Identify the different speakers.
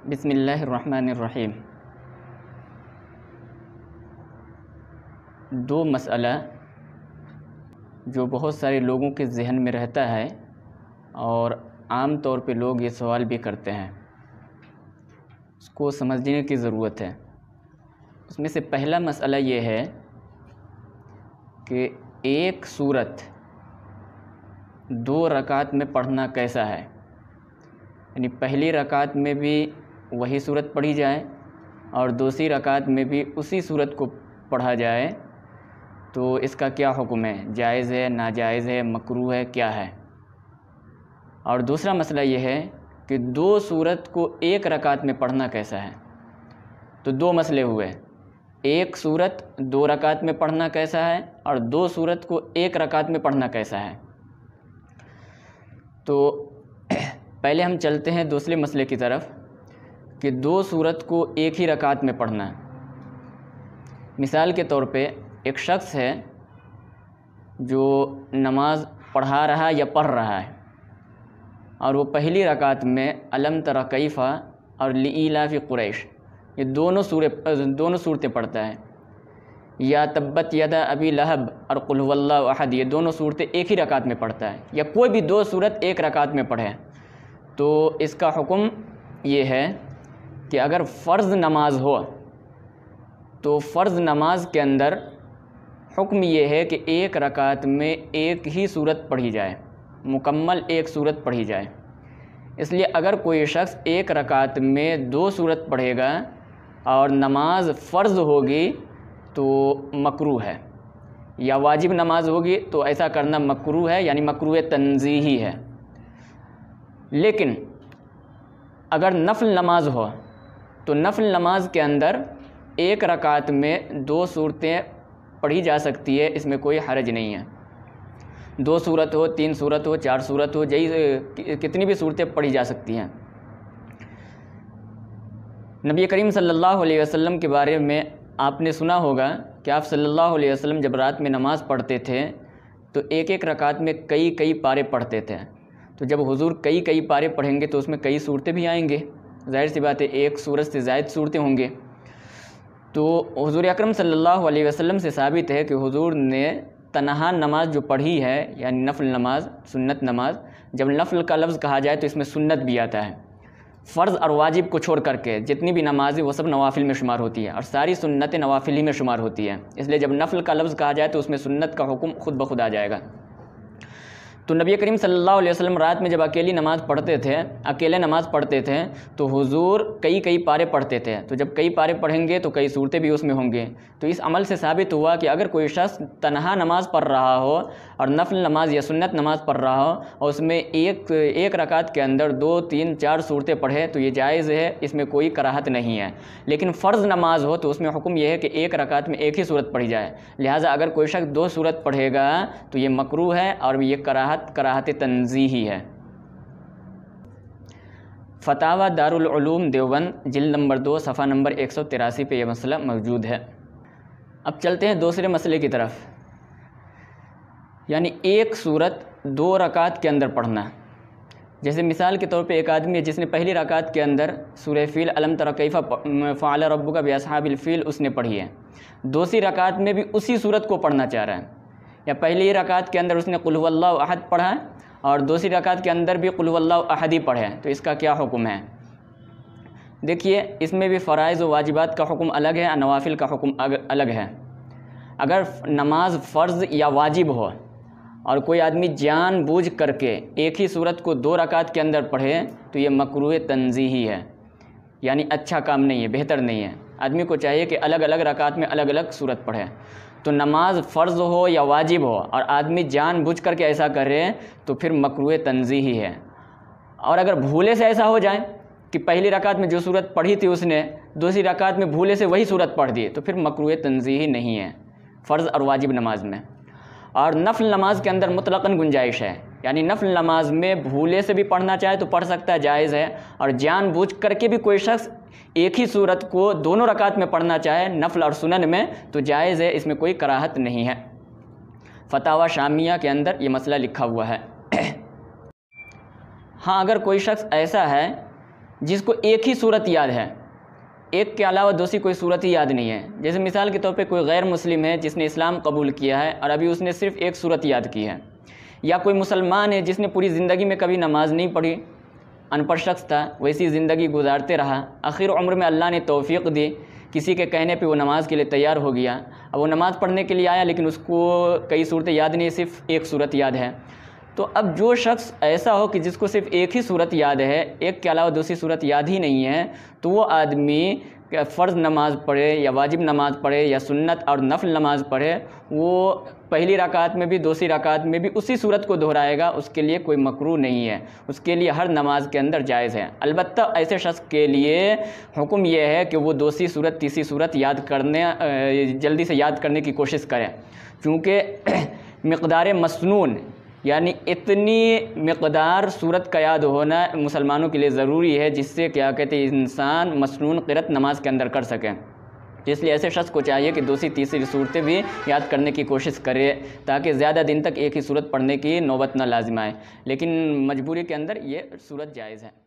Speaker 1: بسم اللہ الرحمن الرحیم۔ دو مسئلہ جو بہت سارے لوگوں کے ذہن میں رہتا ہے اور عام طور پہ لوگ یہ سوال بھی کرتے ہیں، اس کو سمجھنے کی ضرورت ہے۔ اس میں سے پہلا مسئلہ یہ ہے کہ ایک سورت دو رکعت میں پڑھنا کیسا ہے، یعنی پہلی رکعت میں بھی وہی سورت پڑھی جائے اور دوسری رکعت میں بھی اسی سورت کو پڑھا جائے تو اس کا کیا حکم ہے؟ جائز ہے، ناجائز ہے، مکروہ ہے، کیا ہے؟ اور دوسرا مسئلہ یہ ہے کہ دو سورت کو ایک رکعت میں پڑھنا کیسا ہے؟ تو دو مسئلے ہوئے، ایک سورت دو رکعت میں پڑھنا کیسا ہے اور دو سورت کو ایک رکعت میں پڑھنا کیسا ہے۔ تو پہلے ہم چلتے ہیں دوسرے مسئلے کی طرف کہ دو سورت کو ایک ہی رکعت میں پڑھنا ہے۔ مثال کے طور پہ ایک شخص ہے جو نماز پڑھا رہا یا پڑھ رہا ہے اور وہ پہلی رکعت میں الم تر کیف اور لإیلاف قریش یہ دونوں صورتیں پڑھتا ہے، یا تبت یدا ابی لہب اور قل هو اللہ احد یہ دونوں صورتیں ایک ہی رکعت میں پڑھتا ہے، یا کوئی بھی دو صورت ایک رکعت میں پڑھے، تو اس کا حکم یہ ہے کہ اگر فرض نماز ہو تو فرض نماز کے اندر حکم یہ ہے کہ ایک رکعت میں ایک ہی صورت پڑھی جائے، مکمل ایک صورت پڑھی جائے۔ اس لیے اگر کوئی شخص ایک رکعت میں دو صورت پڑھے گا اور نماز فرض ہوگی تو مکروہ ہے، یا واجب نماز ہوگی تو ایسا کرنا مکروہ ہے، یعنی مکروہ تنزیہی ہے۔ لیکن اگر نفل نماز ہو تو نفل نماز کے اندر ایک رکعت میں دو صورتیں پڑھی جا سکتی ہے، اس میں کوئی حرج نہیں ہے۔ دو صورت ہو، تین صورت ہو، چار صورت ہو، کتنی بھی صورتیں پڑھی جا سکتی ہیں۔ نبی کریم صلی اللہ علیہ وسلم کے بارے میں آپ نے سنا ہوگا کہ آپ صلی اللہ علیہ وسلم جب رات میں نماز پڑھتے تھے تو ایک ایک رکعت میں کئی پارے پڑھتے تھے۔ تو جب حضور کئی پارے پڑھیں گے تو اس میں کئی صورتیں بھی آئیں گے، ظاہر سی بات ہے ایک سورت سے زائد صورتیں ہوں گے۔ تو حضور اکرم صلی اللہ علیہ وسلم سے ثابت ہے کہ حضور نے تنہا نماز جو پڑھی ہے، یعنی نفل نماز، سنت نماز، جب نفل کا لفظ کہا جائے تو اس میں سنت بھی آتا ہے، فرض اور واجب کو چھوڑ کر کے جتنی بھی نمازیں وہ سب نوافل میں شمار ہوتی ہیں اور ساری سنتیں نوافل ہی میں شمار ہوتی ہیں، اس لیے جب نفل کا لفظ کہا جائے تو اس میں سنت کا حکم خود بخود آ جائے گا۔ تو نبی کریم صلی اللہ علیہ وسلم رات میں جب اکیلے نماز پڑھتے تھے تو حضور کئی پارے پڑھتے تھے، تو جب کئی پارے پڑھیں گے تو کئی صورتیں بھی اس میں ہوں گے۔ تو اس عمل سے ثابت ہوا کہ اگر کوئی شخص تنہا نماز پڑھ رہا ہو اور نفل نماز یا سنت نماز پڑھ رہا ہو اور اس میں ایک رکعت کے اندر دو، تین، چار صورتیں پڑھے تو یہ جائز ہے، اس میں کوئی کراہت نہیں ہے۔ لیکن فرض نماز ہو تو اس میں حکم یہ ہے کہ ایک رکعت میں ایک ہی صورت پڑھی جائے، لہٰذا اگر کوئی شخص دو صورت پڑھے گا تو یہ مکروہ ہے اور یہ کراہت تنزیہی ہے۔ فتاوی دارالعلوم دیوبند جلد نمبر 2 صفحہ نمبر 183 پہ یہ مسئلہ موجود ہے۔ اب چلتے ہیں دوسرے مسئلے کی طرف، یعنی ایک صورت دو رکعت کے اندر پڑھنا۔ جیسے مثال کے طور پہ ایک آدمی ہے جس نے پہلی رکعت کے اندر سورہ فیل الم تر کیف فعل ربک باصحاب الفیل اس نے پڑھی ہے، دوسری رکعت میں بھی اسی صورت کو پڑھنا چاہ رہا ہے، یا پہلی رکعت کے اندر اس نے قل هو اللہ احد پڑھا اور دوسری رکعت کے اندر بھی قل هو اللہ احد ہی پڑھے، تو اس کا کیا حکم ہے؟ دیکھیے اس میں بھی فرائض و واجبات کا حکم الگ ہے اور نوافل کا حکم الگ ہے۔ اگر نماز فرض یا واجب ہو اور کوئی آدمی جان بوجھ کر کے ایک ہی صورت کو دو رکعت کے اندر پڑھے تو یہ مکروہ تنزیہی ہے، یعنی اچھا کام نہیں ہے، بہتر نہیں ہے۔ آدمی کو چاہیے کہ الگ الگ رکعت میں الگ الگ صورت پڑھے۔ تو نماز فرض ہو یا واجب ہو اور آدمی جان بوجھ کر کے ایسا کرے تو پھر مکروہ تنزیہی ہے۔ اور اگر بھولے سے ایسا ہو جائے کہ پہلی رکعت میں جو صورت پڑھی تھی اس نے دوسری رکعت میں بھولے سے وہی صورت پڑھ دی تو پھر مکروہ تنزیہی نہیں ہے فرض اور واجب نماز میں۔ اور نفل نماز کے اندر مطلقاً گنجائش ہے، یعنی نفل نماز میں بھولے سے بھی پڑھنا چاہے تو پڑھ سکتا ہے، جائز ہے، اور جان بوجھ کر کے بھی کوئی شخص ایک ہی صورت کو دونوں رکعت میں پڑھنا چاہے نفل اور سنن میں تو جائز ہے، اس میں کوئی کراہت نہیں ہے۔ فتاوی شامیہ کے اندر یہ مسئلہ لکھا ہوا ہے۔ ہاں اگر کوئی شخص ایسا ہے جس کو ایک ہی صورت یاد ہے، ایک کے علاوہ دوسری کوئی صورت ہی یاد نہیں ہے. جیسے مثال کے طور پہ کوئی غیر مسلم ہے جس نے اسلام قبول کیا ہے اور ابھی اس نے صرف ایک صورت یاد کی ہے، یا کوئی مسلمان ہے جس نے پوری زندگی میں کبھی نماز نہیں پڑھی، ان پڑھ شخص تھا، ویسی زندگی گزارتے رہا، آخر عمر میں اللہ نے توفیق دی، کسی کے کہنے پہ وہ نماز کے لیے تیار ہو گیا. اب وہ نماز پڑھنے کے لیے آیا لیکن اس کو کئی صورتیں یاد نہیں، صرف ایک صورت یاد ہے. تو اب جو شخص ایسا ہو کہ جس کو صرف ایک ہی صورت یاد ہے، ایک کے علاوہ دوسری صورت یاد ہی نہیں ہے، تو وہ آدمی فرض نماز پڑھے یا واجب نماز پڑھے یا سنت اور نفل نماز پڑھے، وہ پہلی رکعت میں بھی دوسری رکعت میں بھی اسی صورت کو دہرائے گا، اس کے لیے کوئی مکروہ نہیں ہے، اس کے لیے ہر نماز کے اندر جائز ہے. البتہ ایسے شخص کے لیے حکم یہ ہے کہ وہ دوسری صورت تیسری صورت جلدی سے یاد کرنے کی کوشش کرے، کیونکہ مقدار مسنون یعنی اتنی مقدار صورت کا یاد ہونا مسلمانوں کے لیے ضروری ہے جس سے کیا کہتے ہیں انسان مسنون قرأت نماز کے اندر کر سکے. اس لیے ایسے شخص کو چاہیے کہ دوسری تیسری صورتیں بھی یاد کرنے کی کوشش کرے تاکہ زیادہ دن تک ایک ہی صورت پڑھنے کی نوبت نہ لازم آئے، لیکن مجبوری کے اندر یہ صورت جائز ہے.